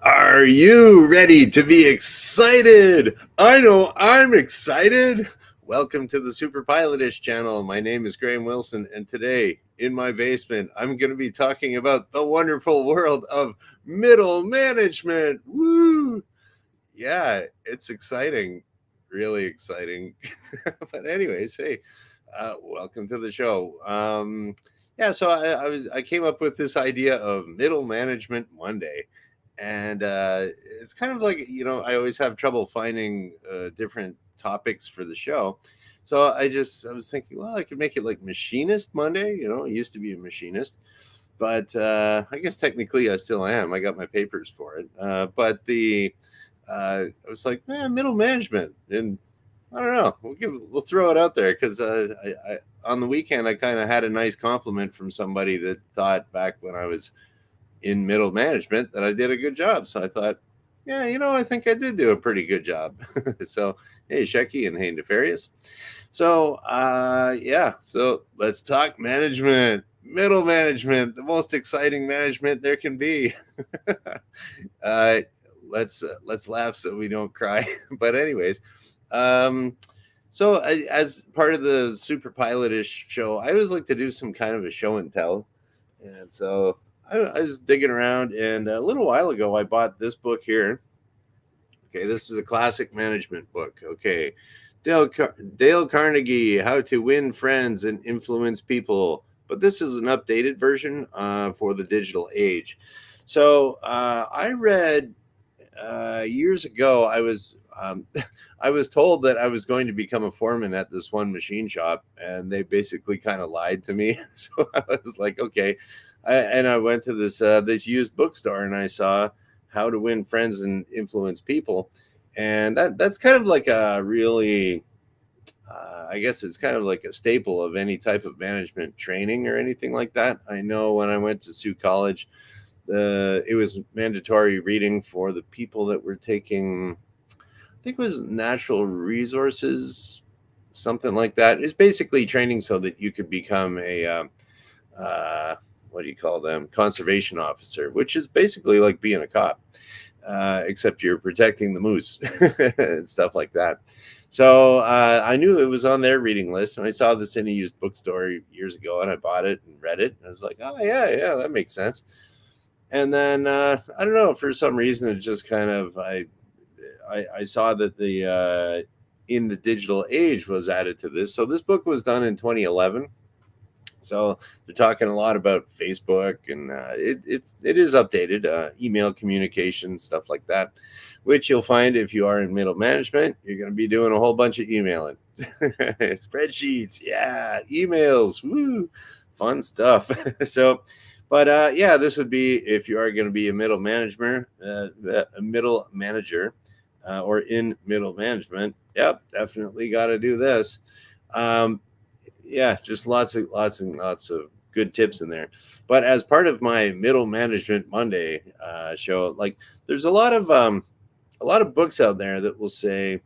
Are you ready to be excited? I know I'm excited. Welcome to the Superpilotish channel. My name is Graham Wilson, and today in my basement, I'm going to be talking about the wonderful world of middle management. Woo! Yeah, it's exciting, really exciting. But anyways, hey, welcome to the show. I came up with this idea of Middle Management Monday, and it's kind of like I always have trouble finding different topics for the show. So I was thinking, well, I could make it like Machinist Monday. I used to be a machinist, but I guess technically I still am. I got my papers for it. I was like, middle management, and I don't know. We'll throw it out there because I on the weekend I kind of had a nice compliment from somebody that thought back when I was in middle management that I did a good job. So I thought, yeah, I think I did do a pretty good job. So hey, Shecky, and hey, Nefarious. So let's talk management. Middle management, the most exciting management there can be. uh, let's laugh so we don't cry. But anyways, as part of the super pilotish show, I always like to do some kind of a show and tell, and so I was digging around, and a little while ago I bought this book here. Okay, this is a classic management book. Okay, Dale Carnegie, How to Win Friends and Influence People. But this is an updated version for the digital age. So I read years ago. I was told that I was going to become a foreman at this one machine shop, and they basically kind of lied to me. So I was like, okay. I went to this used bookstore, and I saw How to Win Friends and Influence People, and that's kind of like a really I guess it's kind of like a staple of any type of management training or anything like that. I know when I went to Sioux College, it was mandatory reading for the people that were taking, I think it was natural resources, something like that. It's basically training so that you could become a what do you call them? Conservation officer, which is basically like being a cop, except you're protecting the moose and stuff like that. So I knew it was on their reading list, and I saw this in a used bookstore years ago, and I bought it and read it. And I was like, oh yeah, that makes sense. And then I don't know, for some reason, it just kind of I saw that the in the digital age was added to this. So this book was done in 2011. So they're talking a lot about Facebook, and it is updated, email communication, stuff like that, which you'll find if you are in middle management. You're going to be doing a whole bunch of emailing, spreadsheets, yeah, emails, woo, fun stuff. This would be if you are going to be a middle manager, or in middle management. Yep, definitely got to do this. Just lots and lots of good tips in there. But as part of my Middle Management Monday show, like there's a lot of books out there that will say,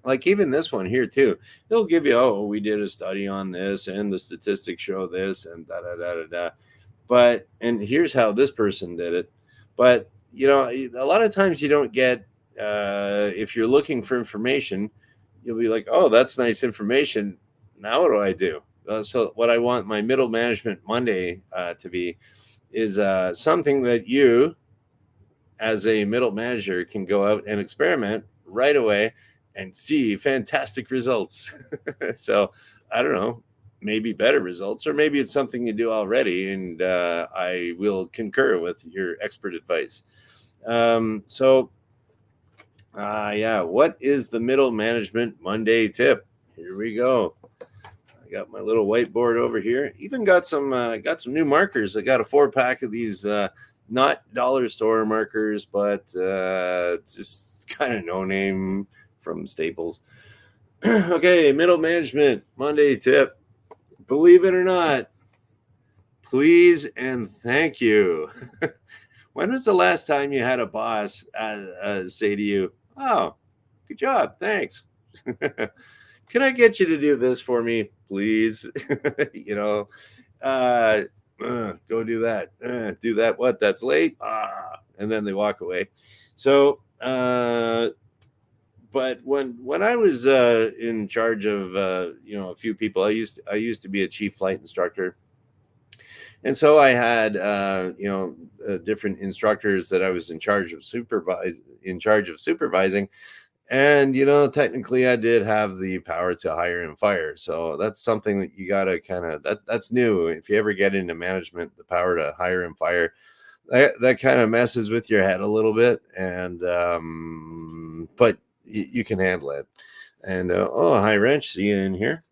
like even this one here too, they'll give you, oh, we did a study on this and the statistics show this and da da da da da. But and here's how this person did it. But a lot of times you don't get if you're looking for information, you'll be like, oh, that's nice information. Now what do I do? So what I want my Middle Management Monday to be is something that you, as a middle manager, can go out and experiment right away and see fantastic results. So I don't know, maybe better results, or maybe it's something you do already, and I will concur with your expert advice. What is the Middle Management Monday tip? Here we go. I got my little whiteboard over here. Even got some new markers. I got a 4-pack of these not dollar store markers, but just kind of no name from Staples. Okay, Middle Management Monday tip. Believe it or not, please and thank you. When was the last time you had a boss say to you, oh, good job, thanks. Can I get you to do this for me, please? Go do that. Do that. What? That's late. and then they walk away. So, but when I was in charge of a few people, I used to be a chief flight instructor, and so I had different instructors that I was in charge of supervising. And technically I did have the power to hire and fire. So that's something that you got to kind of that's new. If you ever get into management, the power to hire and fire, that kind of messes with your head a little bit. And but you can handle it. And oh, hi Wrench, see you in here.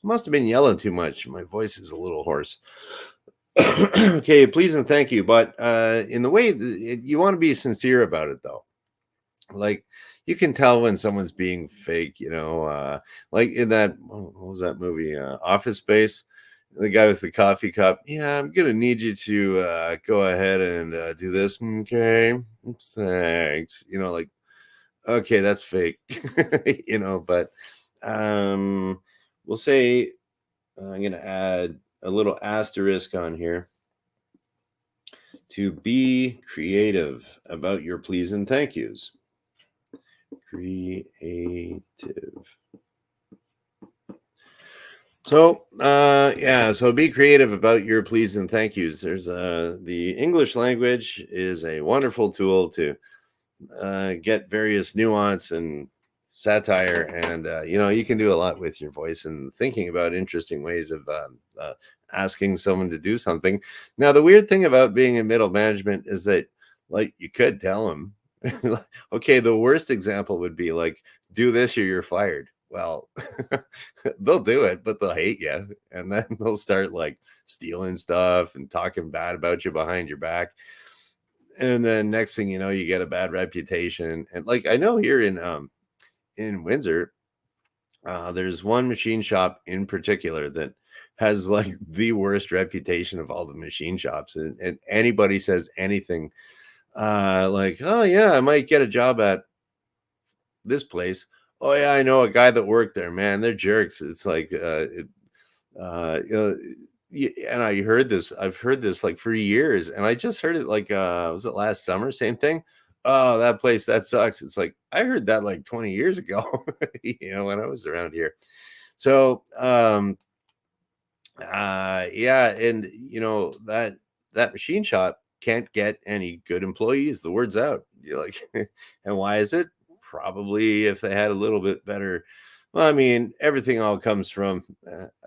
Must have been yelling too much. My voice is a little hoarse. Okay, please and thank you. But in the way you want to be sincere about it, though. Like, you can tell when someone's being fake, like in that, what was that movie, Office Space? The guy with the coffee cup. Yeah, I'm gonna need you to go ahead and do this. Okay, thanks. Like, okay, that's fake. But we'll say I'm gonna add a little asterisk on here to be creative about your please and thank yous. Creative. So so be creative about your please and thank yous. There's the English language is a wonderful tool to get various nuance and satire, and you can do a lot with your voice and thinking about interesting ways of asking someone to do something. Now, the weird thing about being in middle management is that, like, you could tell them, okay, the worst example would be like, do this or you're fired. Well, they'll do it, but they'll hate you, and then they'll start like stealing stuff and talking bad about you behind your back. And then next thing you know, you get a bad reputation. And like, I know here in Windsor, there's one machine shop in particular that has like the worst reputation of all the machine shops. And anybody says anything like, oh yeah, I might get a job at this place. Oh yeah, I know a guy that worked there, man. They're jerks. It's like you know and I've heard this like for years, and I just heard it like was it last summer? Same thing. Oh, that place, that sucks. It's like I heard that like 20 years ago, when I was around here. So yeah, and that machine shop can't get any good employees. The word's out. You're like, and why is it? Probably if they had a little bit better. Well, I mean, everything all comes from.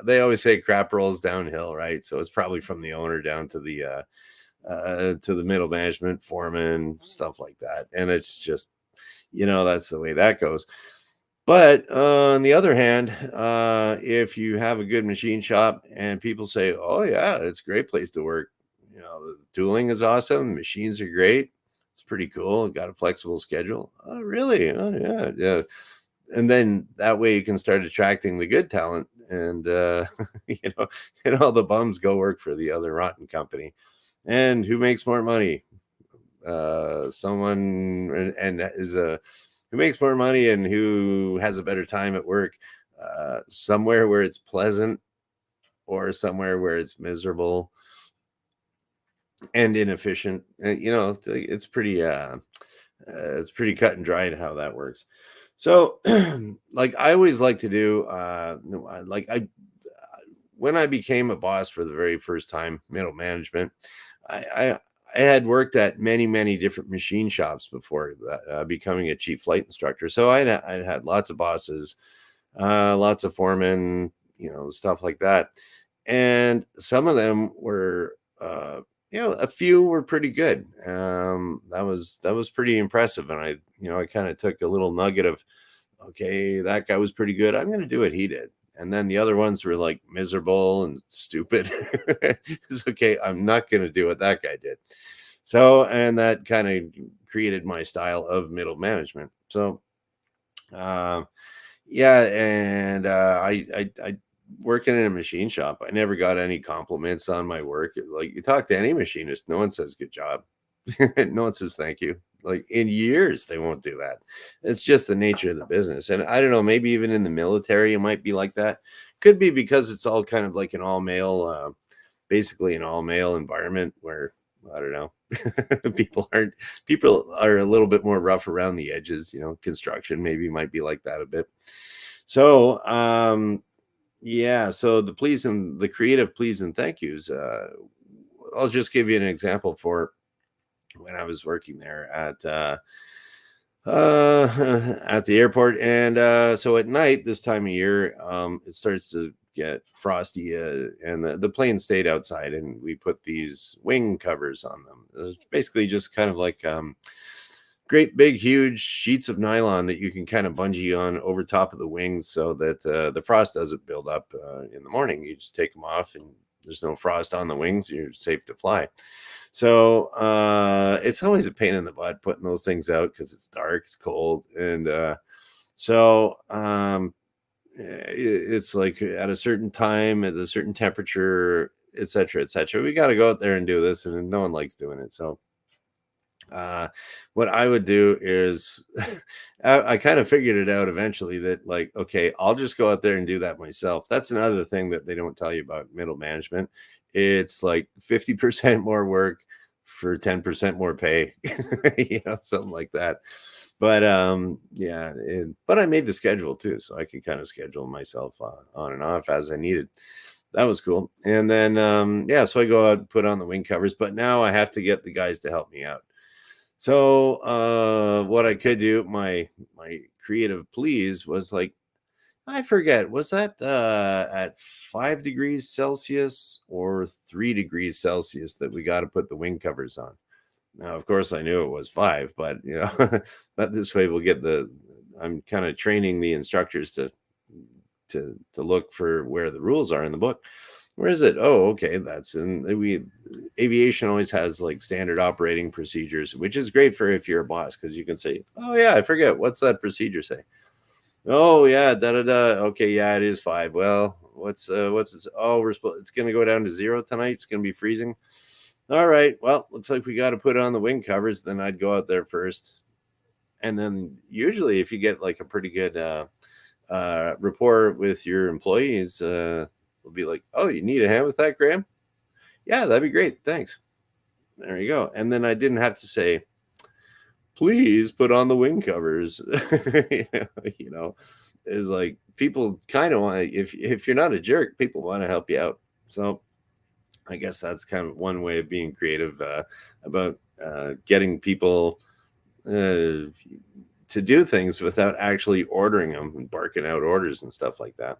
They always say crap rolls downhill, right? So it's probably from the owner down to the middle management, foreman, stuff like that. And it's just, that's the way that goes. But on the other hand, if you have a good machine shop and people say, "Oh yeah, it's a great place to work," the tooling is awesome, machines are great, it's pretty cool, got a flexible schedule. Oh, really? Oh, yeah, yeah. And then that way you can start attracting the good talent, and and all the bums go work for the other rotten company. And who makes more money? Someone and is a who makes more money and who has a better time at work, somewhere where it's pleasant or somewhere where it's miserable and inefficient. It's pretty cut and dried how that works. So like I always like to do when I became a boss for the very first time, middle management, I had worked at many, many different machine shops before becoming a chief flight instructor. So I had lots of bosses, lots of foremen, stuff like that. And some of them were, a few were pretty good. That was pretty impressive. And I kind of took a little nugget of, okay, that guy was pretty good. I'm going to do what he did. And then the other ones were like miserable and stupid. It's okay. I'm not going to do what that guy did. So, and that kind of created my style of middle management. So, yeah. And I working in a machine shop, I never got any compliments on my work. Like, you talk to any machinist, no one says good job. No one says thank you. Like, in years, they won't do that. It's just the nature of the business. And I don't know, maybe even in the military, it might be like that. Could be because it's all kind of like an all male, basically an all male environment where I don't know. People are a little bit more rough around the edges. Construction maybe might be like that a bit. So yeah. So the creative please and thank yous. I'll just give you an example for when I was working there at the airport. And so at night, this time of year, it starts to get frosty, and the plane stayed outside, and we put these wing covers on them. It's basically just kind of like great big huge sheets of nylon that you can kind of bungee on over top of the wings so that the frost doesn't build up in the morning. You just take them off, and there's no frost on the wings. You're safe to fly. So it's always a pain in the butt putting those things out because it's dark, it's cold, and it's like at a certain time, at a certain temperature, etc., etc. We got to go out there and do this, and no one likes doing it. So what I would do is I kind of figured it out eventually that, like, okay, I'll just go out there and do that myself. That's another thing that they don't tell you about middle management. It's like 50% more work for 10% more pay, something like that. But yeah, but I made the schedule too, so I could kind of schedule myself on and off as I needed. That was cool. And then yeah, so I go out and put on the wing covers, but now I have to get the guys to help me out. So what I could do, my creative please was like, I forget, was that at 5 degrees Celsius or 3 degrees Celsius that we got to put the wing covers on? Now, of course, I knew it was 5, but but this way we'll get I'm kind of training the instructors to look for where the rules are in the book. Where is it? Oh, okay. That's aviation always has like standard operating procedures, which is great for if you're a boss, because you can say, oh yeah, I forget. What's that procedure say? Oh yeah, da da da. Okay, yeah, it is 5. Well, what's this? Oh, it's gonna go down to 0 tonight. It's gonna be freezing. All right. Well, looks like we got to put on the wing covers. Then I'd go out there first, and then usually if you get like a pretty good rapport with your employees, they'll be like, "Oh, you need a hand with that, Graham? Yeah, that'd be great. Thanks." There you go. And then I didn't have to say, please put on the wing covers. Is like people kind of want to, if you're not a jerk, people want to help you out. So I guess that's kind of one way of being creative about getting people to do things without actually ordering them and barking out orders and stuff like that.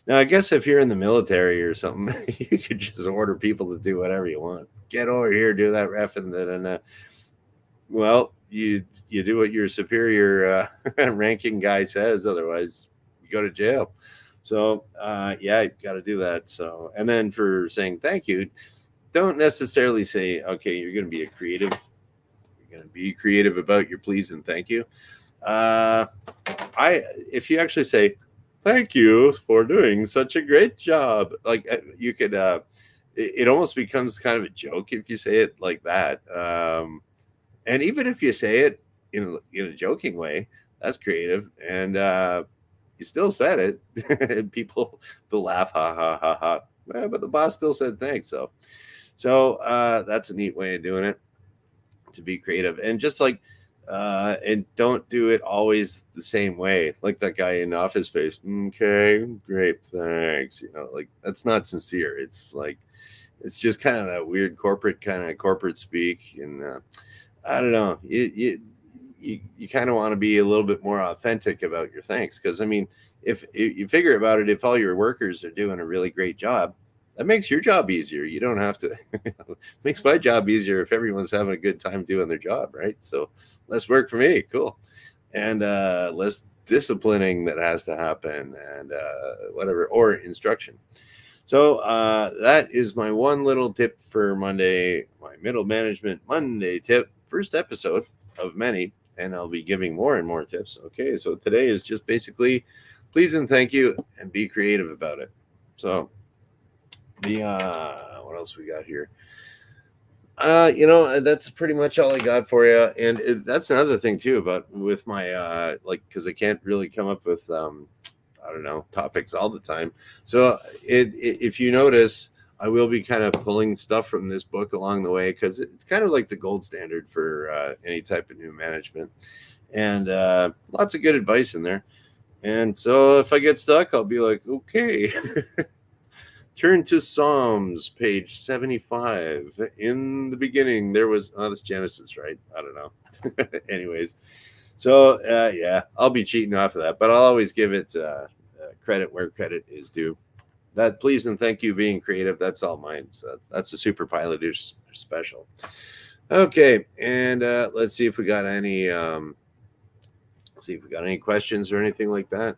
Now, I guess if you're in the military or something, you could just order people to do whatever you want. Get over here, do that ref, and then, well, you do what your superior ranking guy says. Otherwise, you go to jail. So, yeah, you got to do that. So, and then for saying thank you, don't necessarily say, okay, you're going to be a creative. You're going to be creative about your please and thank you. If you actually say, thank you for doing such a great job, like you could, it almost becomes kind of a joke if you say it like that. And even if you say it in a joking way, that's creative. And you still said it, and people will laugh, ha ha ha ha. Well, but the boss still said thanks. So that's a neat way of doing it, to be creative. And just like, and don't do it always the same way, like that guy in Office Space. Okay, great, thanks. Like that's not sincere. It's like, it's just kind of that weird corporate speak. And I don't know. You kind of want to be a little bit more authentic about your thanks, because I mean, if you figure about it, if all your workers are doing a really great job, that makes your job easier. You don't have to. Makes my job easier if everyone's having a good time doing their job, right? So less work for me, cool, and less disciplining that has to happen, and whatever, or instruction. So that is my one little tip for Monday, my middle management Monday tip, first episode of many, and I'll be giving more and more tips. Okay, so today is just basically please and thank you, and be creative about it. So the what else we got here? That's pretty much all I got for you. And that's another thing too about with my because I can't really come up with I don't know, topics all the time. So if you notice, I will be kind of pulling stuff from this book along the way because it's kind of like the gold standard for any type of new management, and lots of good advice in there. And so if I get stuck, I'll be like, okay, turn to Psalms, page 75. In the beginning, there was, oh, that's Genesis, right? I don't know. Anyways, so yeah, I'll be cheating off of that, but I'll always give it credit where credit is due. That please and thank you being creative. That's all mine. So that's a super pilotish special. Okay, and let's see if we got any. See if we got any questions or anything like that.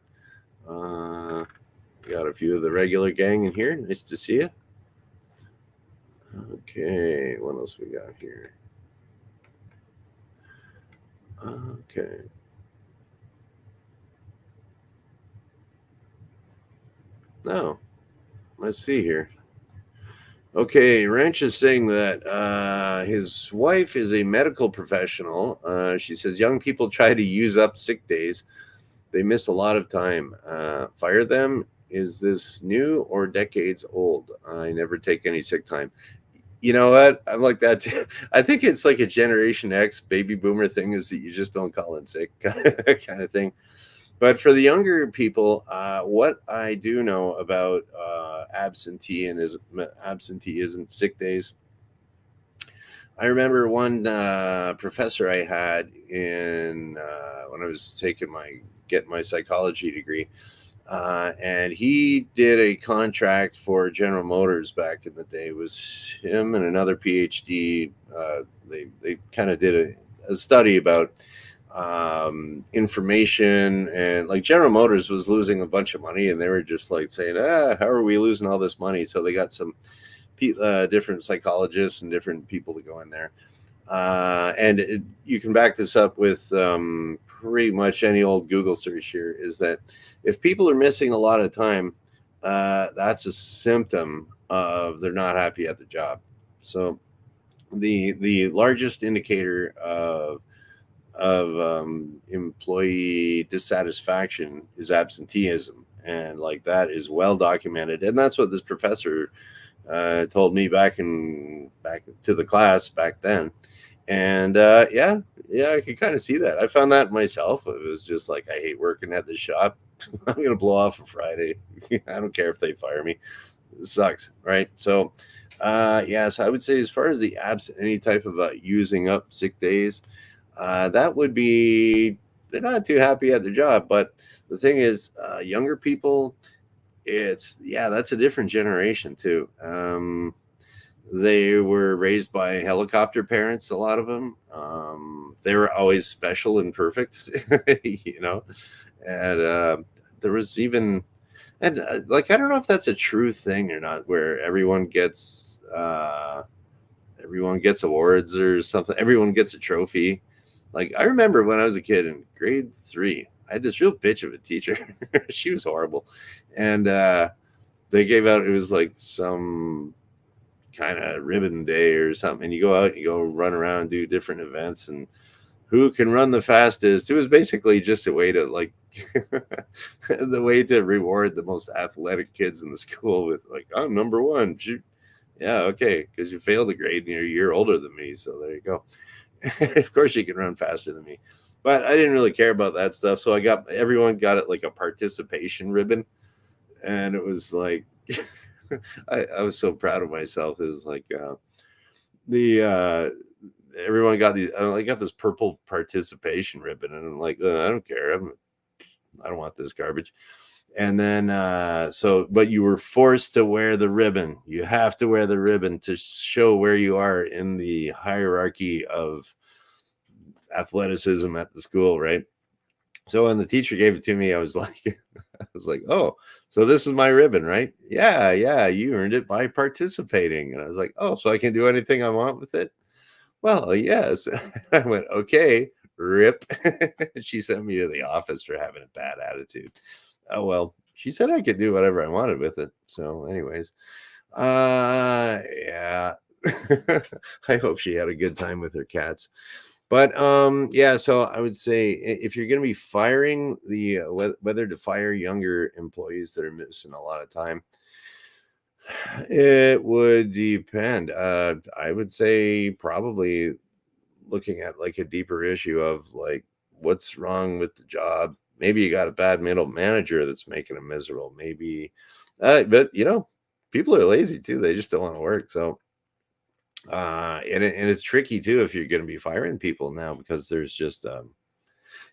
We got a few of the regular gang in here. Nice to see you. Okay, what else we got here? Okay. Now, let's see here. Okay, Ranch is saying that his wife is a medical professional. She says young people try to use up sick days. They miss a lot of time. Fire them. Is this new or decades old? I never take any sick time. You know what? I'm like that too. I think it's like a Generation X baby boomer thing is that you just don't call in sick kind of thing. But for the younger people, what I do know about absenteeism, sick days. I remember one professor I had in when I was getting my psychology degree, and he did a contract for General Motors back in the day. It was him and another PhD. They kind of did a study about information, and like General Motors was losing a bunch of money, and they were just like saying, how are we losing all this money? So they got some different psychologists and different people to go in there, and you can back this up with pretty much any old Google search here, is that if people are missing a lot of time, that's a symptom of they're not happy at the job. So the largest indicator of employee dissatisfaction is absenteeism, and like that is well documented, and that's what this professor told me back to the class back then. And yeah, I could kind of see that. I found that myself. It was just like, I hate working at this shop. I'm gonna blow off a Friday. I don't care if they fire me. It sucks, right? So so I would say, as far as the any type of using up sick days, that would be, they're not too happy at their job. But the thing is, younger people, that's a different generation too. They were raised by helicopter parents, a lot of them. They were always special and perfect, and there was even, and like, I don't know if that's a true thing or not, where everyone gets awards or something. Everyone gets a trophy. Like, I remember when I was a kid in grade 3, I had this real bitch of a teacher. She was horrible. And they gave out, it was like some kind of ribbon day or something. And you go out and you go run around, do different events, and who can run the fastest. It was basically just a way to, like, the way to reward the most athletic kids in the school with, like, I'm number one. Yeah, okay, because you failed a grade and you're a year older than me. So there you go. Of course you can run faster than me. But I didn't really care about that stuff. So everyone got it like a participation ribbon. And it was like, I was so proud of myself. It was like everyone got I got this purple participation ribbon, and I'm like, I don't care. I don't want this garbage. And then but you were forced to wear the ribbon. You have to wear the ribbon to show where you are in the hierarchy of athleticism at the school, right? So when the teacher gave it to me, I was like, oh, so this is my ribbon, right? Yeah, you earned it by participating. And I was like, oh, so I can do anything I want with it? Well, yes. I went, okay, rip. She sent me to the office for having a bad attitude. Oh, well, she said I could do whatever I wanted with it. So anyways, yeah. I hope she had a good time with her cats. But so I would say, if you're going to be firing whether to fire younger employees that are missing a lot of time, It would depend. I would say probably looking at like a deeper issue of like what's wrong with the job. Maybe you got a bad middle manager that's making them miserable. Maybe, but people are lazy too. They just don't want to work. So, and it's tricky too if you're going to be firing people now because there's just,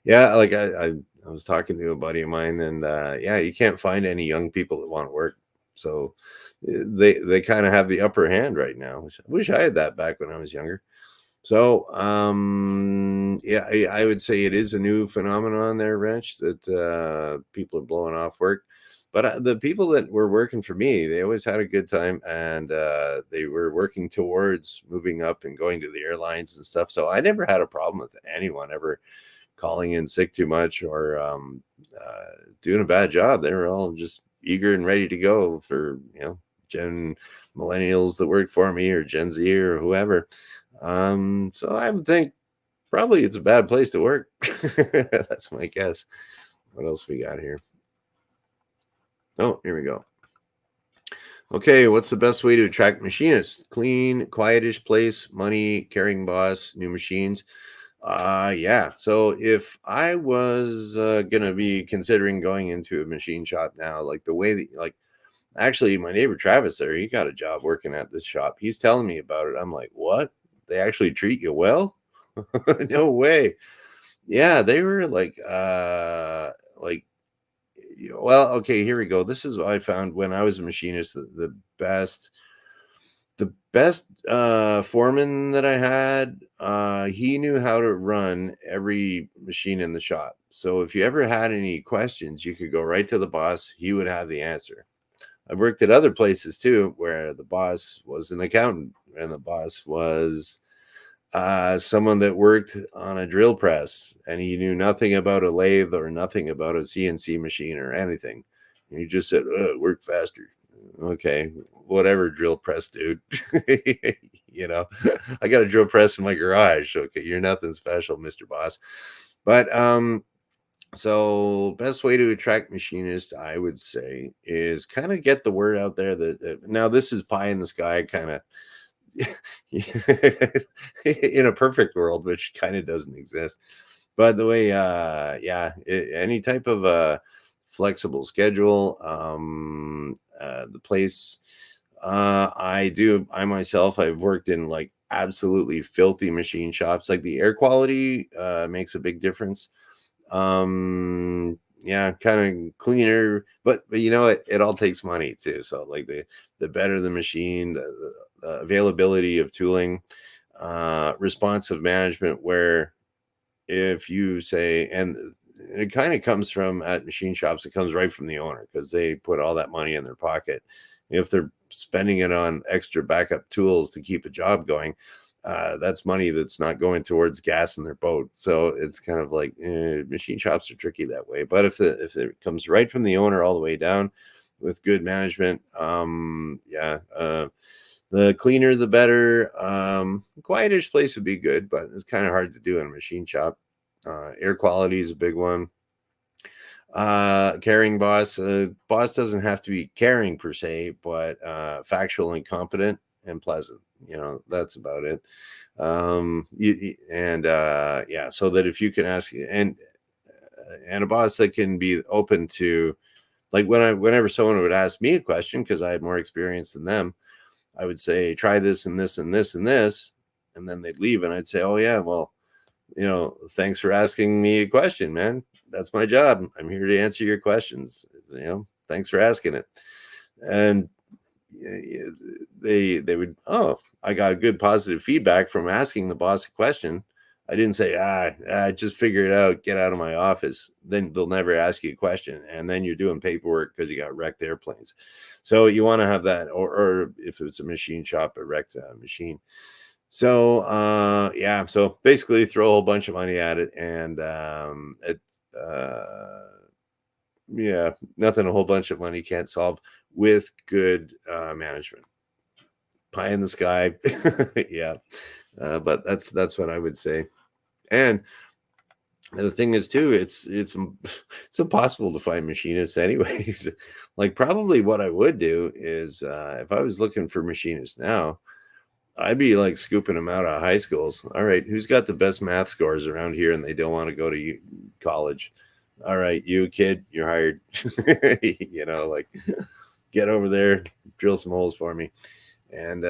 yeah, like I was talking to a buddy of mine, and yeah, you can't find any young people that want to work. So they kind of have the upper hand right now. Which I wish I had that back when I was younger. So, yeah, I would say it is a new phenomenon there, Wrench, that people are blowing off work. But the people that were working for me, they always had a good time, and they were working towards moving up and going to the airlines and stuff. So I never had a problem with anyone ever calling in sick too much or doing a bad job. They were all just eager and ready to go for Gen millennials that worked for me or Gen Z or whoever. So I would think probably it's a bad place to work. That's my guess. What else we got here? Oh, here we go. Okay, what's the best way to attract machinists? Clean, quietish place, money, caring boss, new machines. Yeah. So if I was gonna be considering going into a machine shop now, like the way that actually my neighbor Travis there, he got a job working at this shop. He's telling me about it. I'm like, what? They actually treat you well? No way. Yeah, they were well, okay, here we go. This is what I found when I was a machinist. The best foreman that I had, he knew how to run every machine in the shop. So if you ever had any questions, you could go right to the boss. He would have the answer. I've worked at other places too, where the boss was an accountant and the boss was someone that worked on a drill press, and he knew nothing about a lathe or nothing about a CNC machine or anything. He just said, work faster. Okay, whatever, drill press, dude. I got a drill press in my garage. Okay, you're nothing special, Mr. Boss. But so best way to attract machinists, I would say, is kind of get the word out there that now this is pie in the sky kind of in a perfect world, which kind of doesn't exist. But the way, yeah, any type of flexible schedule, the place, I myself, I've worked in like absolutely filthy machine shops. Like the air quality makes a big difference. Yeah, kind of cleaner, but it all takes money too. So like the better the machine, the availability of tooling, responsive management, where if you say, and it kind of comes from at machine shops, it comes right from the owner because they put all that money in their pocket. If they're spending it on extra backup tools to keep a job going, that's money that's not going towards gas in their boat. So it's kind of like machine shops are tricky that way. But if it comes right from the owner all the way down with good management, yeah, the cleaner the better. Quietish place would be good, but it's kind of hard to do in a machine shop. Air quality is a big one. Caring boss. Boss doesn't have to be caring per se, but factual and competent and pleasant. That's about it. Yeah, so that if you can ask and a boss that can be open to, like whenever someone would ask me a question because I had more experience than them, I would say try this and this and this and this, and then they'd leave, and I'd say, oh yeah, well, thanks for asking me a question, man. That's my job. I'm here to answer your questions. Thanks for asking it. And they would, oh, I got good positive feedback from asking the boss a question. I didn't say, just figure it out, get out of my office. Then they'll never ask you a question. And then you're doing paperwork because you got wrecked airplanes. So you want to have that, or if it's a machine shop, a wrecked machine. So yeah, so basically throw a whole bunch of money at it, and yeah, nothing a whole bunch of money can't solve with good management. Pie in the sky. Yeah, but that's what I would say. And And the thing is too, it's impossible to find machinists anyways. Like probably what I would do is if I was looking for machinists now, I'd be like scooping them out of high schools. All right, who's got the best math scores around here and they don't want to go to college? All right, you kid, you're hired. Like get over there, drill some holes for me, and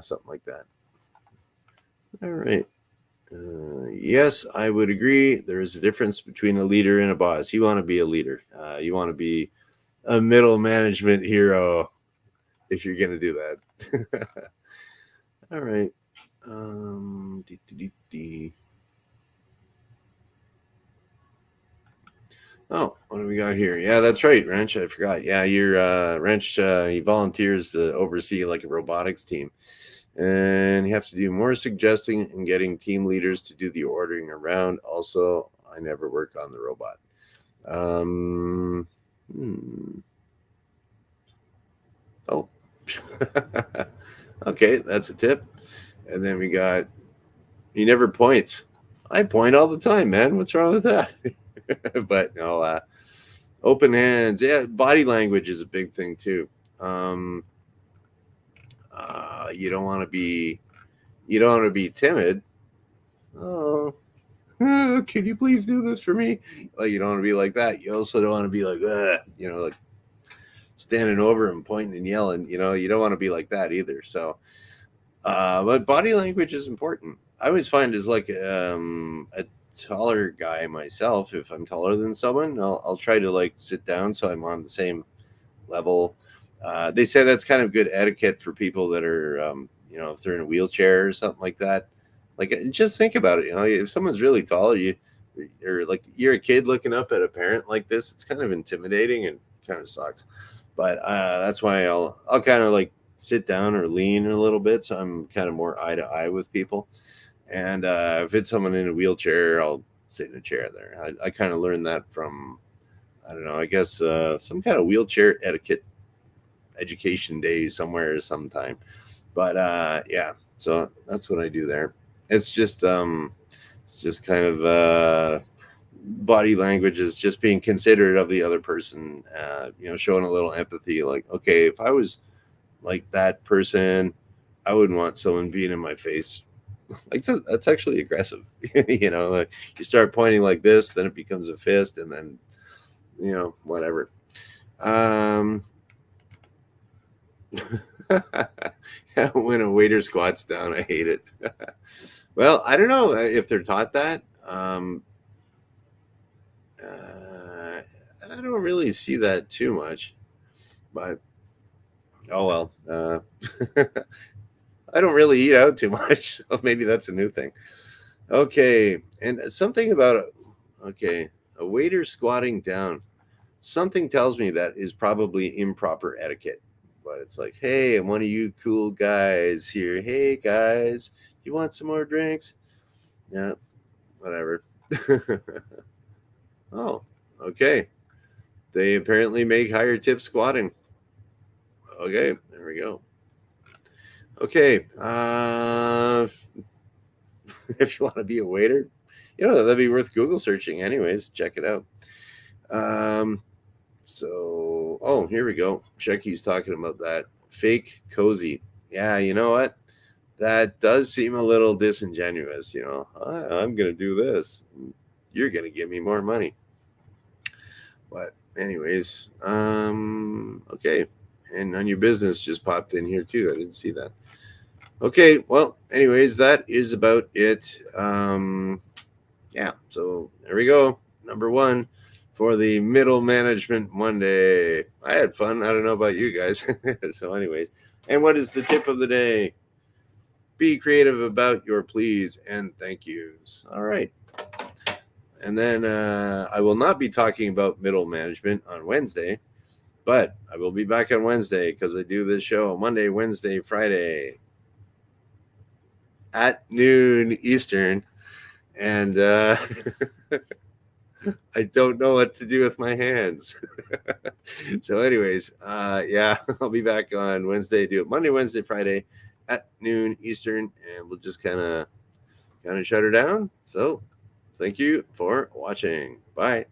something like that. All right. Yes, I would agree. There is a difference between a leader and a boss. You want to be a leader. You want to be a middle management hero if you're going to do that. All right. Dee, dee, dee, dee. Oh, what do we got here? Yeah, that's right, Wrench. I forgot. Yeah, your Wrench. He volunteers to oversee like a robotics team, and you have to do more suggesting and getting team leaders to do the ordering around. Also, I never work on the robot. Oh, okay, that's a tip. And then we got he never points. I point all the time, man. What's wrong with that? But no, open hands. Yeah, body language is a big thing too. You don't want to be timid. Oh, can you please do this for me? Like you don't want to be like that. You also don't want to be like, like standing over and pointing and yelling. You don't want to be like that either. So, but body language is important. I always find as like a taller guy myself, if I'm taller than someone, I'll try to like sit down so I'm on the same level. They say that's kind of good etiquette for people that are, if they're in a wheelchair or something like that. Like, just think about it. If someone's really tall, or like you're a kid looking up at a parent like this, it's kind of intimidating and kind of sucks. But that's why I'll kind of like sit down or lean a little bit, so I'm kind of more eye to eye with people. And if it's someone in a wheelchair, I'll sit in a chair there. I kind of learned that from, I don't know, I guess some kind of wheelchair etiquette education day somewhere sometime. But yeah, so that's what I do there. It's just kind of body language is just being considerate of the other person, showing a little empathy. Like, okay, if I was like that person, I wouldn't want someone being in my face. Like that's actually aggressive. Like you start pointing like this, then it becomes a fist, and then whatever. When a waiter squats down, I hate it. Well, I don't know if they're taught that. I don't really see that too much, but oh well. I don't really eat out too much, so maybe that's a new thing. Okay, and something about a waiter squatting down. Something tells me that is probably improper etiquette. But it's like, hey, I'm one of you cool guys here. Hey guys, you want some more drinks? Yeah, whatever. Oh, okay. They apparently make higher tips squatting. Okay, there we go. Okay, if you want to be a waiter, that'd be worth Google searching. Anyways, check it out. So, here we go. Shecky's talking about that fake cozy. Yeah, you know what? That does seem a little disingenuous. I'm going to do this. You're going to give me more money. But anyways, okay. And on your business just popped in here too. I didn't see that. Okay, well, anyways, that is about it. Yeah, so there we go. Number 1 for the Middle Management Monday. I had fun. I don't know about you guys. So anyways, and what is the tip of the day? Be creative about your please and thank yous. All right. And then I will not be talking about middle management on Wednesday, but I will be back on Wednesday because I do this show Monday, Wednesday, Friday at noon Eastern. And I don't know what to do with my hands. So anyways, yeah, I'll be back on Wednesday. Do it Monday, Wednesday, Friday at noon Eastern, and we'll just kind of shut her down. So Thank you for watching. Bye.